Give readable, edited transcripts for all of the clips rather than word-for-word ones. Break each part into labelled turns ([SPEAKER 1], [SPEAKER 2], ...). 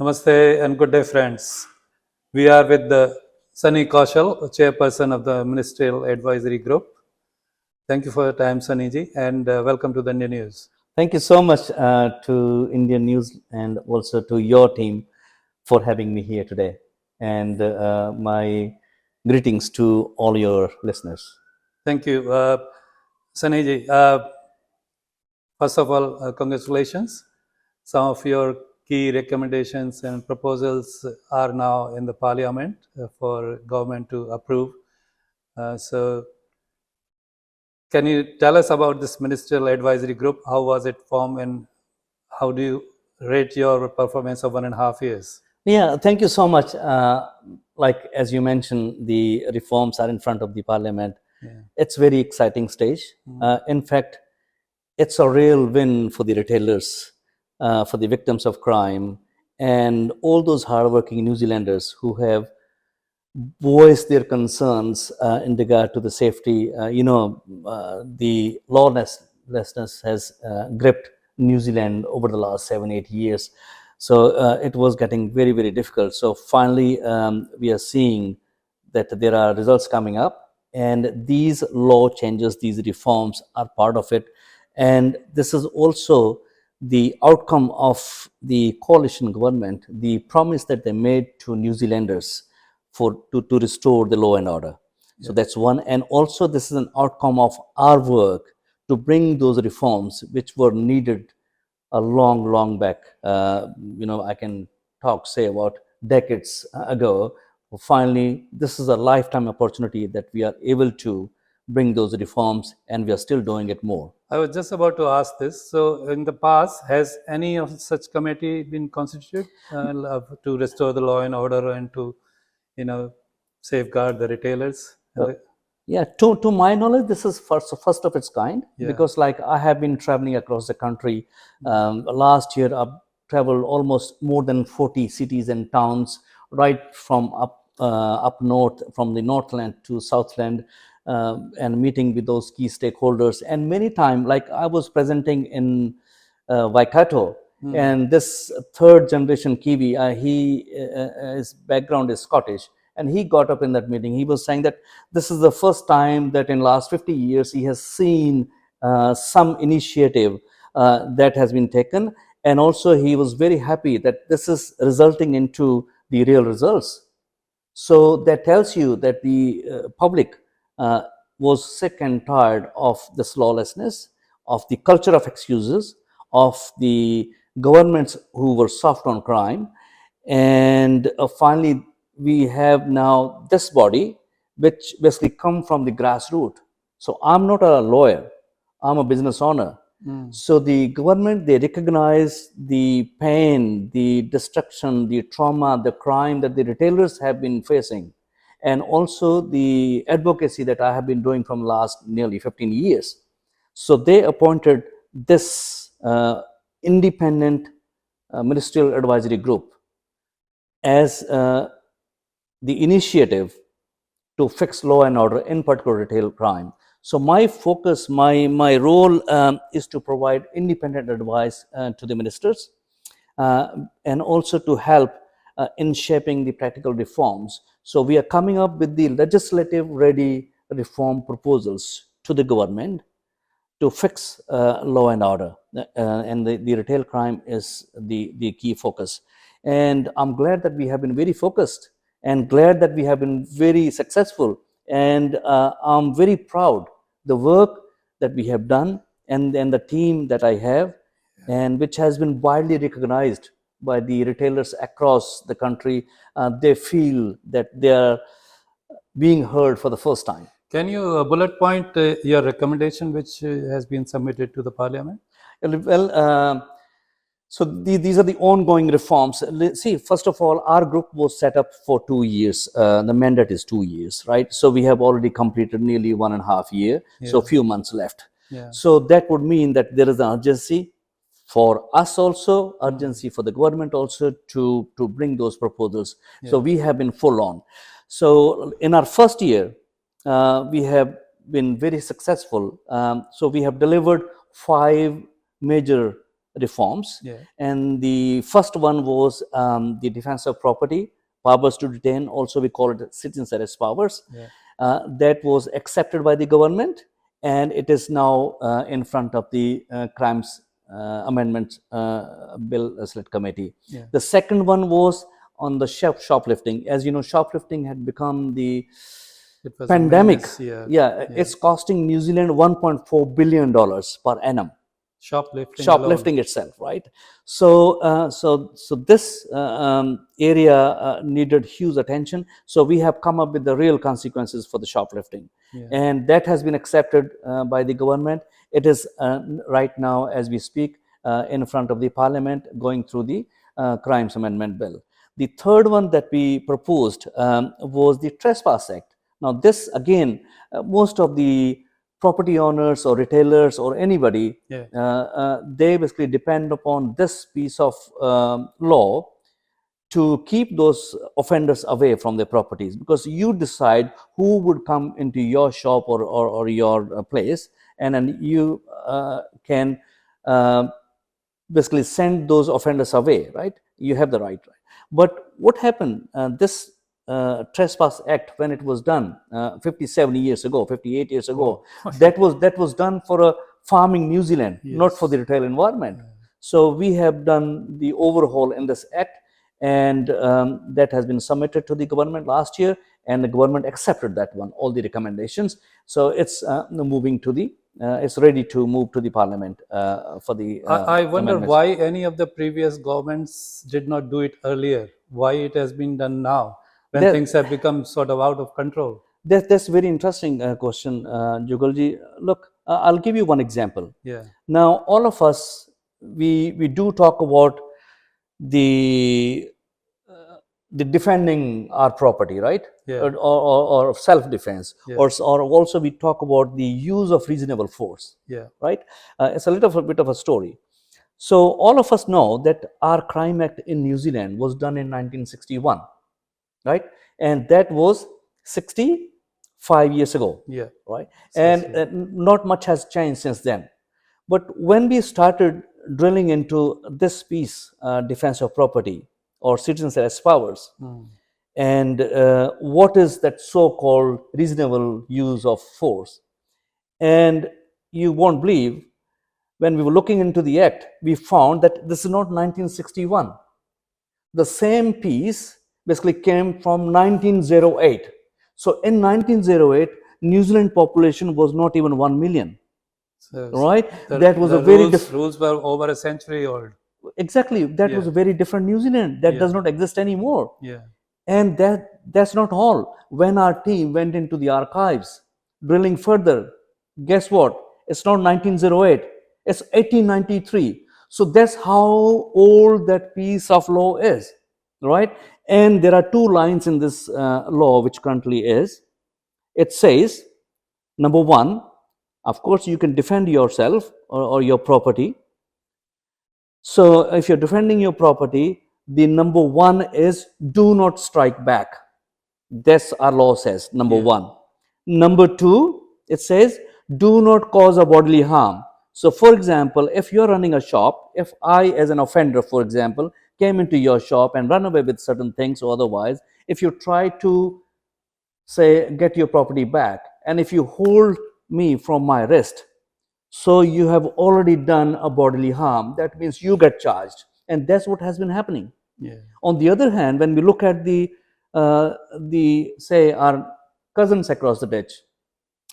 [SPEAKER 1] Namaste and good day, friends. We are with the Sunny Kaushal, Chairperson of the Ministerial Advisory Group. Thank you for your time, Sunny ji, and welcome to the Indian News.
[SPEAKER 2] Thank you so much to Indian News and also to your team for having me here today. And my greetings to all your listeners.
[SPEAKER 1] Thank you. Sunny ji, first of all, congratulations. Some of your key recommendations and proposals are now in the Parliament for government to approve. So, can you tell us about this Ministerial Advisory Group? How was it formed and how do you rate your performance of 1.5 years?
[SPEAKER 2] Yeah, thank you so much. Like as you mentioned, the reforms are in front of the Parliament. Yeah. It's very exciting stage. In fact, it's a real win for the retailers, for the victims of crime, and all those hardworking New Zealanders who have voiced their concerns in regard to the safety. The lawlessness has gripped New Zealand over the last 7-8 years. So it was getting very, very difficult. So finally, we are seeing that there are results coming up, and these law changes, these reforms are part of it. And this is also the outcome of the coalition government, the promise that they made to New Zealanders to restore the law and order. So that's one. And also this is an outcome of our work to bring those reforms which were needed a long back. I can say about decades ago. Finally, this is a lifetime opportunity that we are able to bring those reforms, and we are still doing it more.
[SPEAKER 1] I was just about to ask this. So in the past, has any of such committee been constituted to restore the law and order and to safeguard the retailers?
[SPEAKER 2] Yeah, to my knowledge, this is first of its kind, because like I have been traveling across the country. Last year, I've traveled almost more than 40 cities and towns, right from up north, from the Northland to Southland, and meeting with those key stakeholders. And many times, like I was presenting in Waikato, and this third generation Kiwi, his background is Scottish. And he got up in that meeting. He was saying that this is the first time that in last 50 years he has seen some initiative that has been taken. And also he was very happy that this is resulting into the real results. So that tells you that the public was sick and tired of this lawlessness, of the culture of excuses, of the governments who were soft on crime. And finally, we have now this body which basically come from the grassroots. So I'm not a lawyer, I'm a business owner. So the government, they recognize the pain, the destruction, the trauma, the crime that the retailers have been facing, and also the advocacy that I have been doing from last nearly 15 years. So they appointed this independent ministerial advisory group as the initiative to fix law and order, in particular retail crime. So my focus, my role is to provide independent advice to the ministers and also to help in shaping the practical reforms. So we are coming up with the legislative ready reform proposals to the government to fix law and order, and the retail crime is the key focus. And I'm glad that we have been very focused and glad that we have been very successful. And I'm very proud the work that we have done and the team that I have, and which has been widely recognized by the retailers across the country. They feel that they are being heard for the first time.
[SPEAKER 1] Can you bullet point your recommendation which has been submitted to the Parliament?
[SPEAKER 2] Well, so these are the ongoing reforms. See, first of all, our group was set up for 2 years. The mandate is 2 years, right? So we have already completed nearly 1.5 years. So a few months left. So that would mean that there is an urgency for us also, urgency for the government also to bring those proposals. So we have been full on. So in our first year, we have been very successful. So we have delivered 5 major reforms.
[SPEAKER 1] Yeah.
[SPEAKER 2] And the first one was the defense of property, powers to detain, also we call it citizens arrest powers.
[SPEAKER 1] Yeah.
[SPEAKER 2] That was accepted by the government, and it is now in front of the crimes amendment bill select committee.
[SPEAKER 1] Yeah.
[SPEAKER 2] The second one was on the shoplifting. As you know, shoplifting had become the
[SPEAKER 1] It was a
[SPEAKER 2] pandemic.
[SPEAKER 1] menace, yeah.
[SPEAKER 2] Yeah, it's costing New Zealand $1.4 billion per annum. Shoplifting itself, right? So this area needed huge attention. So we have come up with the real consequences for the shoplifting, and that has been accepted by the government. It is right now, as we speak, in front of the Parliament, going through the Crimes Amendment Bill. The third one that we proposed was the Trespass Act. Now, this again, most of the property owners or retailers or anybody, they basically depend upon this piece of law to keep those offenders away from their properties, because you decide who would come into your shop or your place, and then you can basically send those offenders away, right? You have the right. But what happened, this Trespass Act, when it was done 57 years ago, 58 years ago, that was done for a farming New Zealand, not for the retail environment. So we have done the overhaul in this act, and that has been submitted to the government last year, and the government accepted that one, all the recommendations. So it's moving to the it's ready to move to the Parliament for the
[SPEAKER 1] I wonder
[SPEAKER 2] amendments.
[SPEAKER 1] why any of the previous governments did not do it earlier. Why it has been done now, when things have become sort of out of control?
[SPEAKER 2] That's a very interesting question, Jugalji. Look, I'll give you one example.
[SPEAKER 1] Yeah.
[SPEAKER 2] Now, all of us, we do talk about the defending our property, right? Or self-defense, or also we talk about the use of reasonable force, right? It's a little bit of a story. So all of us know that our Crime Act in New Zealand was done in 1961, right? And that was 65 years ago, right? And not much has changed since then. But when we started drilling into this piece, defense of property or citizens arrest powers, and what is that so-called reasonable use of force, and you won't believe, when we were looking into the act, we found that this is not 1961. The same piece basically came from 1908. So in 1908, New Zealand population was not even 1 million. Right? That was a very
[SPEAKER 1] rules were over a century old.
[SPEAKER 2] Exactly. That was a very different New Zealand that does not exist anymore. And that's not all. When our team went into the archives, drilling further, guess what? It's not 1908. It's 1893. So that's how old that piece of law is, right? And there are two lines in this law which currently is. It says, number one, of course, you can defend yourself or your property. So if you're defending your property, the number one is do not strike back. That's our law says, number one. Number two, it says do not cause a bodily harm. So for example, if you're running a shop, if I as an offender, for example, came into your shop and run away with certain things or otherwise, if you try to say get your property back, and if you hold me from my wrist, so you have already done a bodily harm. That means you get charged, and that's what has been happening. On the other hand, when we look at the say our cousins across the ditch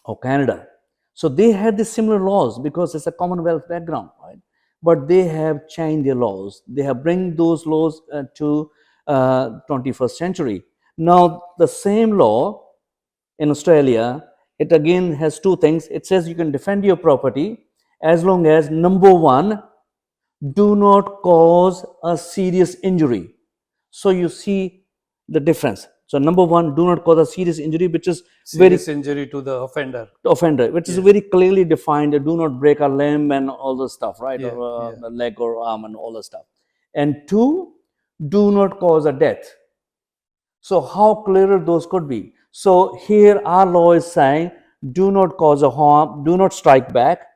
[SPEAKER 2] or Canada, so they had the similar laws because it's a Commonwealth background, right? But they have changed their laws. They have bring those laws to 21st century. Now the same law in Australia, it again has two things. It says you can defend your property as long as, number one, do not cause a serious injury. So you see the difference. So number one, do not cause a serious injury, which is
[SPEAKER 1] serious injury to the offender,
[SPEAKER 2] which is very clearly defined. Do not break a limb and all the stuff, right? Or a leg or arm and all the stuff. And two, do not cause a death. So how clearer those could be? So here our law is saying do not cause a harm, do not strike back,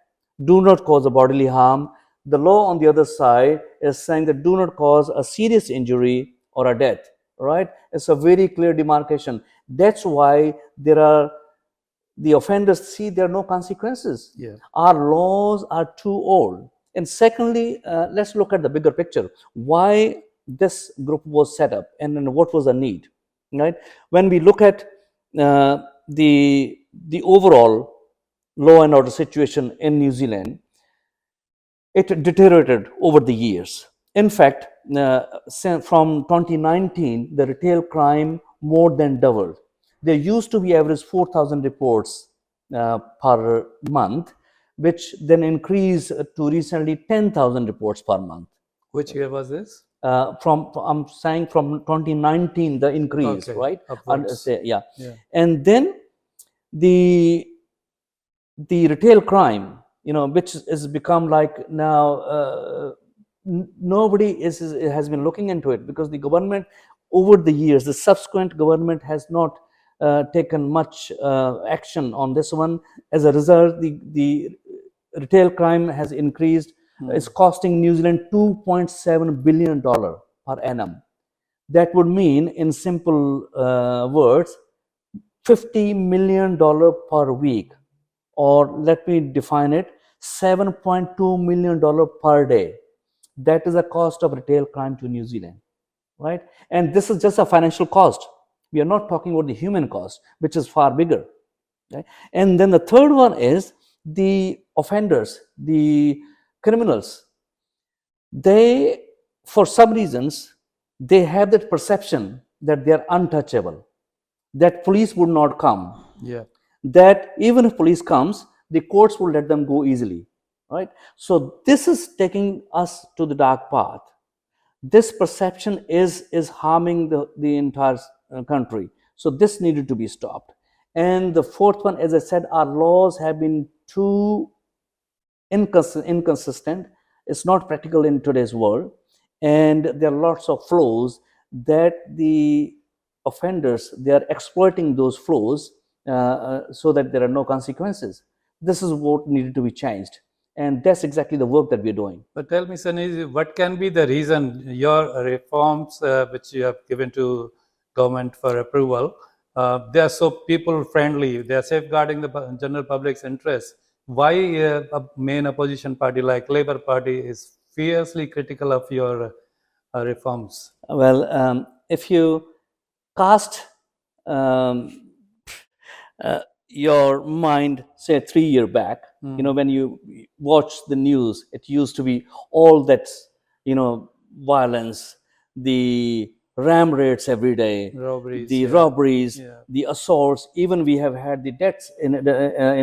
[SPEAKER 2] do not cause a bodily harm. The law on the other side is saying that do not cause a serious injury or a death, right? It's a very clear demarcation. That's why the offenders see there are no consequences.
[SPEAKER 1] Yeah.
[SPEAKER 2] Our laws are too old. And secondly, let's look at the bigger picture. Why this group was set up and what was the need, right? When we look at the overall law and order situation in New Zealand, it deteriorated over the years. In fact, from 2019, the retail crime more than doubled. There used to be average 4,000 reports per month, which then increased to recently 10,000 reports per month.
[SPEAKER 1] Which year was this?
[SPEAKER 2] I'm saying from 2019, the increase,
[SPEAKER 1] Okay,
[SPEAKER 2] right?
[SPEAKER 1] upwards.
[SPEAKER 2] Yeah.
[SPEAKER 1] Yeah.
[SPEAKER 2] And then the retail crime, which has become like now nobody has been looking into it, because the government over the years, the subsequent government has not taken much action on this one. As a result, the retail crime has increased. It's costing New Zealand $2.7 billion per annum. That would mean, in simple words, $50 million per week, or let me define it, $7.2 million per day. That is the cost of retail crime to New Zealand, right? And this is just a financial cost. We are not talking about the human cost, which is far bigger. Right? And then the third one is the offenders, the criminals. They, for some reasons, they have that perception that they are untouchable, that police would not come,
[SPEAKER 1] Yeah.
[SPEAKER 2] that even if police comes, the courts will let them go easily, right? So this is taking us to the dark path. This perception is harming the entire country. So this needed to be stopped. And the fourth one, as I said, our laws have been too inconsistent. It's not practical in today's world, and there are lots of flaws that the offenders, they are exploiting those flaws so that there are no consequences. This is what needed to be changed, and that's exactly the work that we're doing.
[SPEAKER 1] But tell me, Sunny, what can be the reason your reforms, which you have given to government for approval, they are so people friendly, they are safeguarding the general public's interest. Why a main opposition party like Labour Party is fiercely critical of your reforms?
[SPEAKER 2] Well, if you cast um, your mind, say 3 year back, when you watch the news, it used to be all that, violence, the ram raids every day,
[SPEAKER 1] Robberies,
[SPEAKER 2] the
[SPEAKER 1] yeah.
[SPEAKER 2] robberies,
[SPEAKER 1] Yeah.
[SPEAKER 2] the assaults. Even we have had the deaths in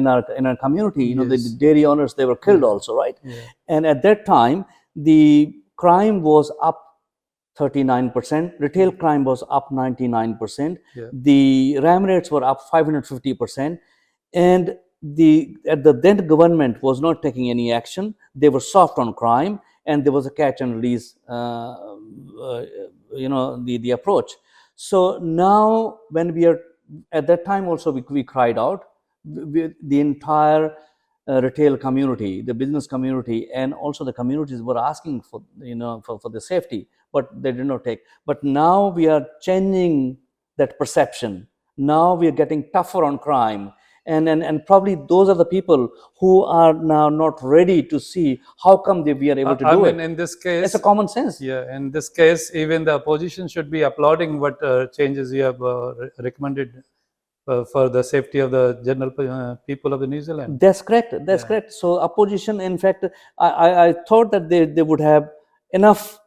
[SPEAKER 2] our community. The
[SPEAKER 1] Yes.
[SPEAKER 2] dairy owners, they were killed also, right?
[SPEAKER 1] Yeah.
[SPEAKER 2] And at that time, the crime was up 39%, retail crime was up 99%,
[SPEAKER 1] Yeah.
[SPEAKER 2] the ram rates were up 550%, and the then government was not taking any action. They were soft on crime, and there was a catch and release, the approach. So now, when we are at that time also, we cried out. The entire retail community, the business community, and also the communities were asking for, for the safety, but they did not take. But now we are changing that perception. Now we are getting tougher on crime, and probably those are the people who are now not ready to see how come we are able to
[SPEAKER 1] I
[SPEAKER 2] do
[SPEAKER 1] mean,
[SPEAKER 2] it.
[SPEAKER 1] in this case,
[SPEAKER 2] It's a common sense.
[SPEAKER 1] yeah, in this case, even the opposition should be applauding what changes you have recommended for the safety of the general people of the New Zealand.
[SPEAKER 2] That's correct. That's
[SPEAKER 1] Yeah.
[SPEAKER 2] correct. So opposition, in fact, I thought that they would have enough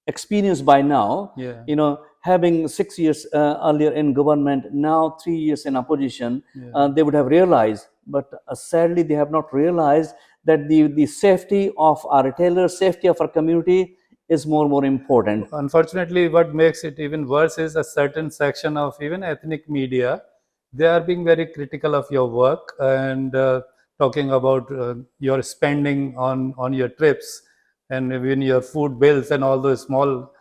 [SPEAKER 2] experience by now.
[SPEAKER 1] Yeah.
[SPEAKER 2] Having 6 years earlier in government, now 3 years in opposition,
[SPEAKER 1] Yeah.
[SPEAKER 2] they would have realized. But sadly, they have not realized that the safety of our retailers, safety of our community is more important.
[SPEAKER 1] Unfortunately, what makes it even worse is a certain section of even ethnic media. They are being very critical of your work and talking about your spending on your trips and even your food bills and all those small,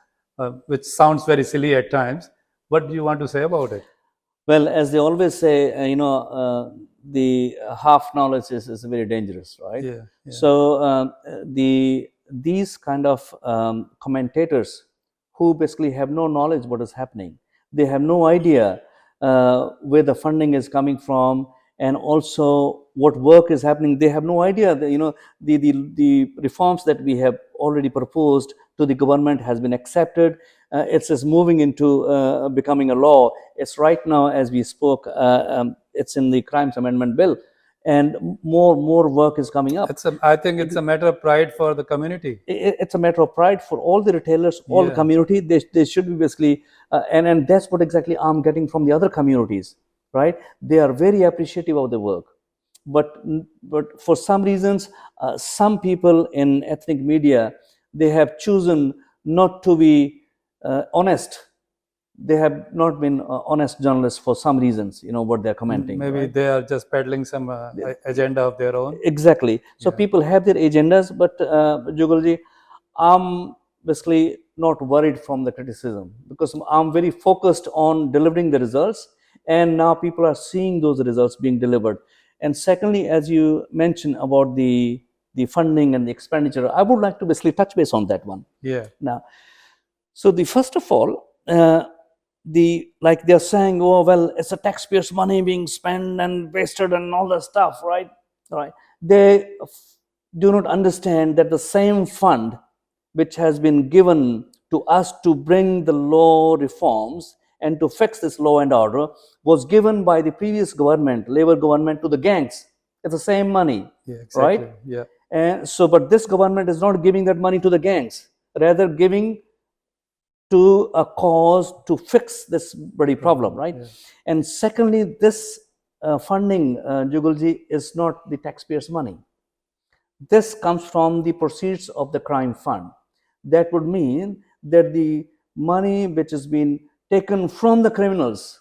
[SPEAKER 1] which sounds very silly at times. What do you want to say about it?
[SPEAKER 2] Well, as they always say, the half knowledge is very dangerous, right?
[SPEAKER 1] Yeah, yeah.
[SPEAKER 2] So these kind of commentators who basically have no knowledge what is happening, they have no idea where the funding is coming from, and also what work is happening. They have no idea that the reforms that we have already proposed to the government has been accepted. It's just moving into becoming a law. It's right now as we spoke. It's in the Crimes Amendment Bill, and more work is coming up.
[SPEAKER 1] I think it's a matter of pride for the community.
[SPEAKER 2] It's a matter of pride for all the retailers, all the
[SPEAKER 1] Yeah.
[SPEAKER 2] community. They should be basically, and that's what exactly I'm getting from the other communities, right? They are very appreciative of the work, but for some reasons, some people in ethnic media, they have chosen not to be honest. They have not been honest journalists for some reasons, what they're commenting.
[SPEAKER 1] Maybe
[SPEAKER 2] right?
[SPEAKER 1] they are just peddling some agenda of their own.
[SPEAKER 2] Exactly. So
[SPEAKER 1] Yeah.
[SPEAKER 2] people have their agendas, but Jugalji, I'm basically not worried from the criticism, because I'm very focused on delivering the results, and now people are seeing those results being delivered. And secondly, as you mentioned about the funding and the expenditure, I would like to basically touch base on that one.
[SPEAKER 1] Yeah.
[SPEAKER 2] Now, so the first of all, like they're saying, oh well, it's a taxpayers' money being spent and wasted and all that stuff, right? Right. They do not understand that the same fund which has been given to us to bring the law reforms and to fix this law and order was given by the previous government, Labour government, to the gangs. It's the same money.
[SPEAKER 1] Yeah, exactly.
[SPEAKER 2] Right?
[SPEAKER 1] Yeah.
[SPEAKER 2] And so, but this government is not giving that money to the gangs, rather giving to a cause to fix this bloody problem, right?
[SPEAKER 1] Yeah.
[SPEAKER 2] And secondly, this funding, Jugalji, is not the taxpayers' money. This comes from the proceeds of the crime fund. That would mean that the money which has been taken from the criminals,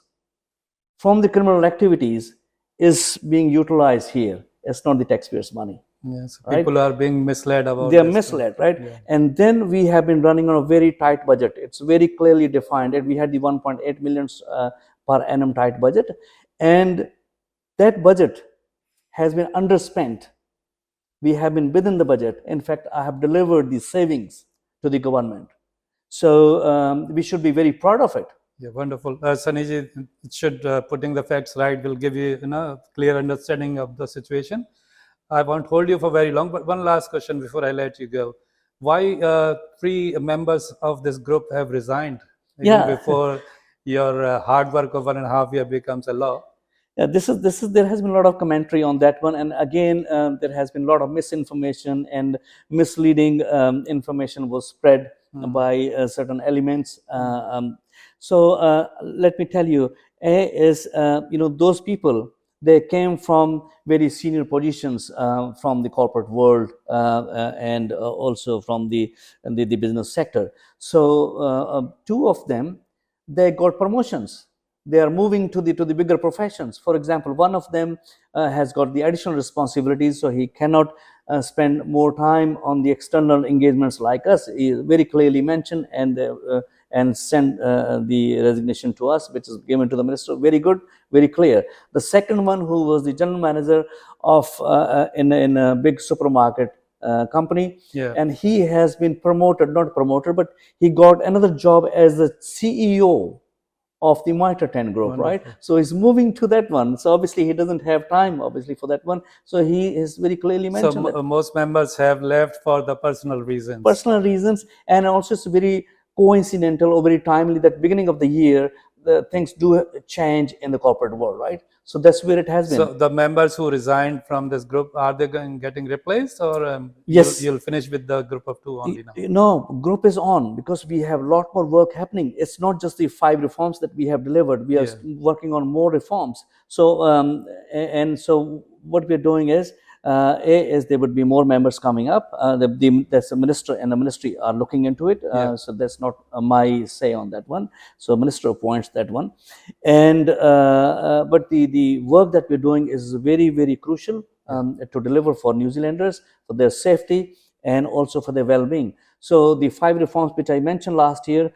[SPEAKER 2] from the criminal activities, is being utilized here. It's not the taxpayers' money.
[SPEAKER 1] Yes.
[SPEAKER 2] Right?
[SPEAKER 1] People are being misled about
[SPEAKER 2] They are
[SPEAKER 1] this.
[SPEAKER 2] misled, right?
[SPEAKER 1] Yeah.
[SPEAKER 2] And then we have been running on a very tight budget. It's very clearly defined, and we had the 1.8 million per annum tight budget, and that budget has been underspent. We have been within the budget. In fact, I have delivered the savings to the government. So we should be very proud of it.
[SPEAKER 1] Yeah, wonderful. Saniji, it should putting the facts right will give you, clear understanding of the situation. I won't hold you for very long, but one last question before I let you go. Why 3 members of this group have resigned even
[SPEAKER 2] Yeah.
[SPEAKER 1] before your hard work of 1.5 years becomes a law?
[SPEAKER 2] Yeah, this is there has been a lot of commentary on that one, and again there has been a lot of misinformation and misleading information was spread by certain elements. So let me tell you, is those people, they came from very senior positions from the corporate world and also from the business sector. So 2 of them, they got promotions. They are moving to the bigger professions. For example, one of them has got the additional responsibilities, so he cannot spend more time on the external engagements like us. He very clearly mentioned and sent the resignation to us, which is given to the minister. Very good, very clear. The second one, who was the general manager of in a big supermarket company,
[SPEAKER 1] Yeah.
[SPEAKER 2] and he has been not promoted, but he got another job as the CEO of the Mitre 10 group.
[SPEAKER 1] Wonderful.
[SPEAKER 2] Right? So he's moving to that one. So obviously he doesn't have time, obviously, for that one. So he is very clearly
[SPEAKER 1] So
[SPEAKER 2] mentioned that
[SPEAKER 1] most members have left for the personal reasons.
[SPEAKER 2] personal reasons, and also it's very coincidental or very timely that beginning of the year, the things do change in the corporate world, right? So that's where it has been.
[SPEAKER 1] So the members who resigned from this group, are they getting replaced, or
[SPEAKER 2] Yes.
[SPEAKER 1] you'll finish with the group of 2 only now?
[SPEAKER 2] No, group is on, because we have a lot more work happening. It's not just the 5 reforms that we have delivered. We are working on more reforms. So and so what we're doing is, is there would be more members coming up. There's a minister and the ministry are looking into it. So that's not my say on that one. So minister appoints that one. And but the work that we're doing is very, very crucial to deliver for New Zealanders, for their safety and also for their well-being. So the 5 reforms which I mentioned last year,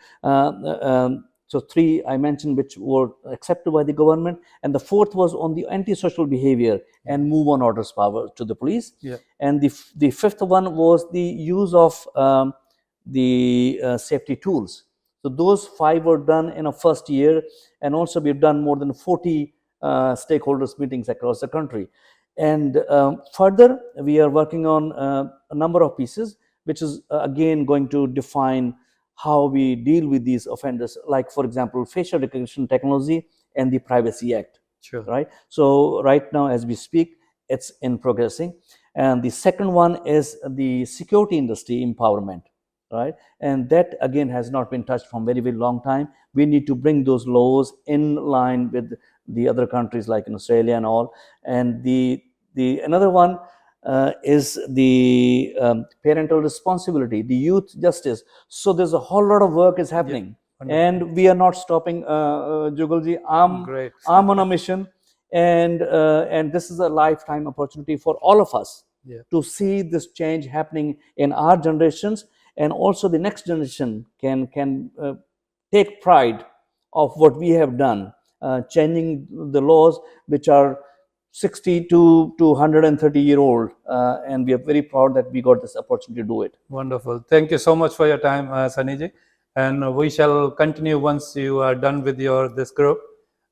[SPEAKER 2] So 3 I mentioned which were accepted by the government, and the 4th was on the antisocial behavior and move on orders power to the police.
[SPEAKER 1] Yeah.
[SPEAKER 2] And the 5th one was the use of the safety tools. So those 5 were done in a first year, and also we've done more than 40 stakeholders meetings across the country. And further, we are working on a number of pieces, which is again going to define how we deal with these offenders, like, for example, facial recognition technology and the Privacy Act.
[SPEAKER 1] Sure.
[SPEAKER 2] Right. So right now, as we speak, it's in progressing. And the second one is the security industry empowerment. Right. And that again has not been touched from very, very long time. We need to bring those laws in line with the other countries like in Australia and all. And the another one is the parental responsibility, the youth justice. So there's a whole lot of work is happening, and we are not stopping. Jugalji,
[SPEAKER 1] Great.
[SPEAKER 2] I'm on a mission, and this is a lifetime opportunity for all of us to see this change happening in our generations, and also the next generation can take pride of what we have done, changing the laws which are 60 to 130 year old, and we are very proud that we got this opportunity to do it.
[SPEAKER 1] Wonderful. Thank you so much for your time, Sunny. And we shall continue once you are done with this group,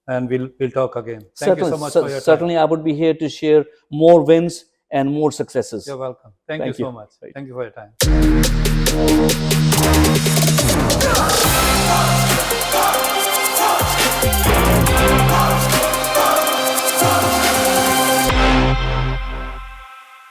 [SPEAKER 1] and we'll talk again. Thank you so much for your time.
[SPEAKER 2] Certainly, I would be here to share more wins and more successes.
[SPEAKER 1] You're welcome. Thank you so much. Thank you for your time.